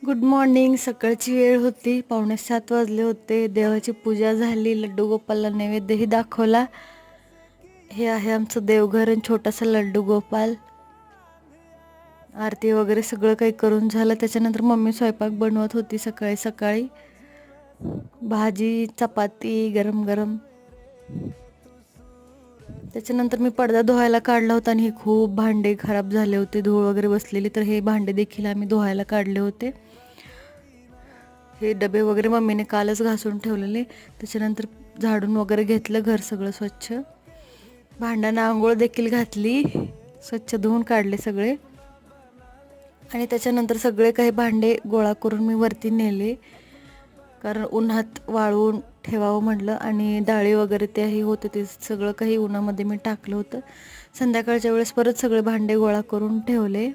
Good morning. सकाळची वेळ होती, 6:45 वाजले होते. देवाची पूजा झाली, लड्डू गोपालला नैवेद्यही दाखवला. हे आहे आमचं देवघर आणि छोटासा लड्डू गोपाल. आरती वगैरे सगळं काही करून झालं. त्याच्यानंतर मम्मी स्वयंपाक बनवत होती सकाळी सकाळी. भाजी चपाती गरम गरम. त्याच्यानंतर मी पडदा धुवायला काढला होता आणि हे खूप भांडे खराब झाले होते, धूळ वगैरे बसलेली, तर हे भांडे देखील आम्ही धुवायला काढले होते. हे डबे वगैरे मम्मीने कालच घासून ठेवलेले. त्याच्यानंतर झाडून वगैरे घेतलं घर सगळं स्वच्छ. भांड्यांना आंघोळ देखील घातली, स्वच्छ धुवून काढले सगळे. आणि त्याच्यानंतर सगळे काही भांडे गोळा करून मी वरती नेले, कारण उन्हात वाळवून ठेवावं म्हटलं. आणि डाळी वगैरे तेही होते, ते सगळं काही उन्हामध्ये मी टाकलं होतं. संध्याकाळच्या वेळेस परत सगळे भांडे गोळा करून ठेवले.